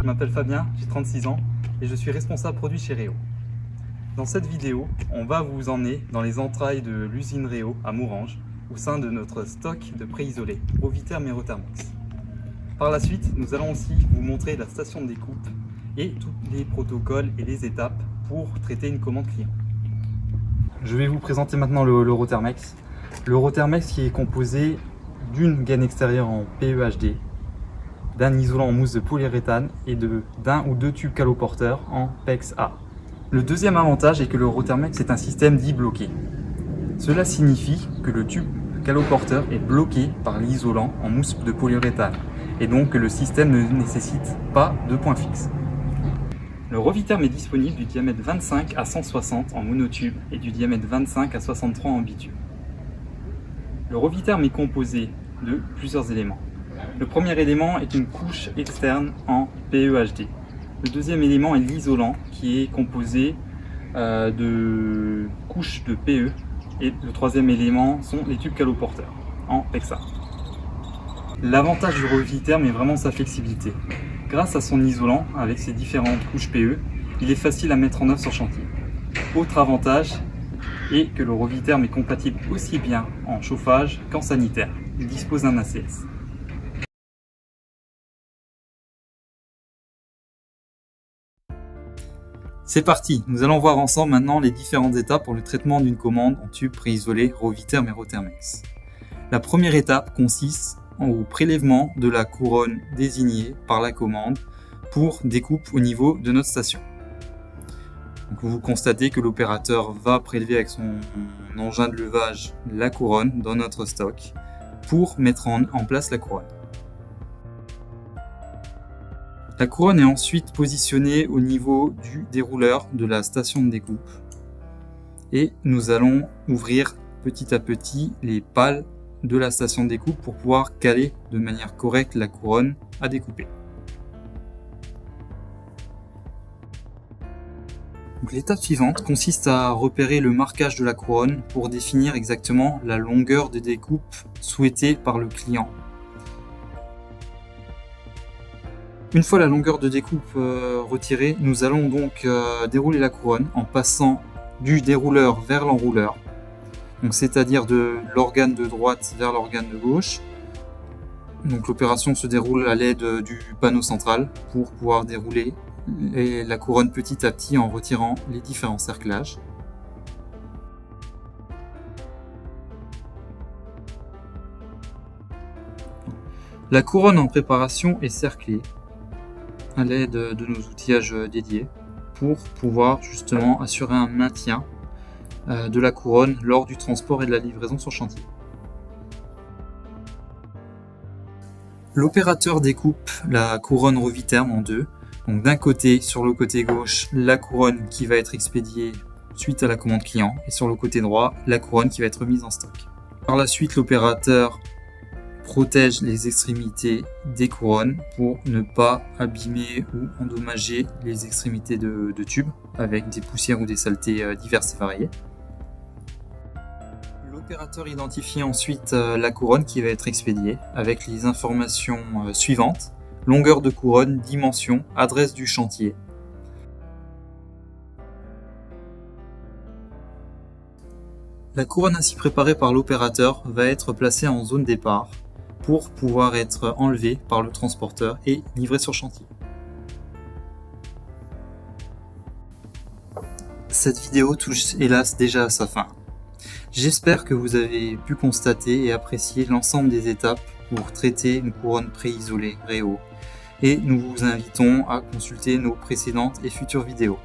Je m'appelle Fabien, j'ai 36 ans et je suis responsable produit chez Réo. Dans cette vidéo, on va vous emmener dans les entrailles de l'usine Réo à Mourange, au sein de notre stock de pré-isolés, Roviterm et Rotermex. Par la suite, nous allons aussi vous montrer la station de découpe et tous les protocoles et les étapes pour traiter une commande client. Je vais vous présenter maintenant le Rotermex. Le Rotermex qui est composé d'une gaine extérieure en PEHD, d'un isolant en mousse de polyuréthane et d'un ou deux tubes caloporteurs en PEX-A. Le deuxième avantage est que le Rotermex est un système dit bloqué. Cela signifie que le tube caloporteur est bloqué par l'isolant en mousse de polyuréthane et donc que le système ne nécessite pas de point fixe. Le Roviterm est disponible du diamètre 25 à 160 en monotube et du diamètre 25 à 63 en bitube. Le Roviterm est composé de plusieurs éléments. Le premier élément est une couche externe en PEHD. Le deuxième élément est l'isolant qui est composé de couches de PE. Et le troisième élément sont les tubes caloporteurs en PEX-A. L'avantage du Roviterm est vraiment sa flexibilité. Grâce à son isolant avec ses différentes couches PE, il est facile à mettre en œuvre sur chantier. Autre avantage est que le Roviterm est compatible aussi bien en chauffage qu'en sanitaire. Il dispose d'un ACS. C'est parti, nous allons voir ensemble maintenant les différentes étapes pour le traitement d'une commande en tube pré-isolé Roviterm et Rotermex. La première étape consiste au prélèvement de la couronne désignée par la commande pour découpe au niveau de notre station. Donc vous constatez que l'opérateur va prélever avec son engin de levage la couronne dans notre stock pour mettre en place la couronne. La couronne est ensuite positionnée au niveau du dérouleur de la station de découpe et nous allons ouvrir petit à petit les pales de la station de découpe pour pouvoir caler de manière correcte la couronne à découper. L'étape suivante consiste à repérer le marquage de la couronne pour définir exactement la longueur de découpe souhaitée par le client. Une fois la longueur de découpe retirée, nous allons donc dérouler la couronne en passant du dérouleur vers l'enrouleur, c'est-à-dire de l'organe de droite vers l'organe de gauche. Donc l'opération se déroule à l'aide du panneau central pour pouvoir dérouler la couronne petit à petit en retirant les différents cerclages. La couronne en préparation est cerclée à l'aide de nos outillages dédiés pour pouvoir justement assurer un maintien de la couronne lors du transport et de la livraison sur chantier. L'opérateur découpe la couronne Roviterm en deux. Donc d'un côté, sur le côté gauche, la couronne qui va être expédiée suite à la commande client et sur le côté droit, la couronne qui va être mise en stock. Par la suite, l'opérateur protège les extrémités des couronnes pour ne pas abîmer ou endommager les extrémités de tubes avec des poussières ou des saletés diverses et variées. L'opérateur identifie ensuite la couronne qui va être expédiée avec les informations suivantes: longueur de couronne, dimension, adresse du chantier. La couronne ainsi préparée par l'opérateur va être placée en zone départ pour pouvoir être enlevée par le transporteur et livrée sur chantier. Cette vidéo touche hélas déjà à sa fin. J'espère que vous avez pu constater et apprécier l'ensemble des étapes pour traiter une couronne pré-isolée Réo et nous vous invitons à consulter nos précédentes et futures vidéos.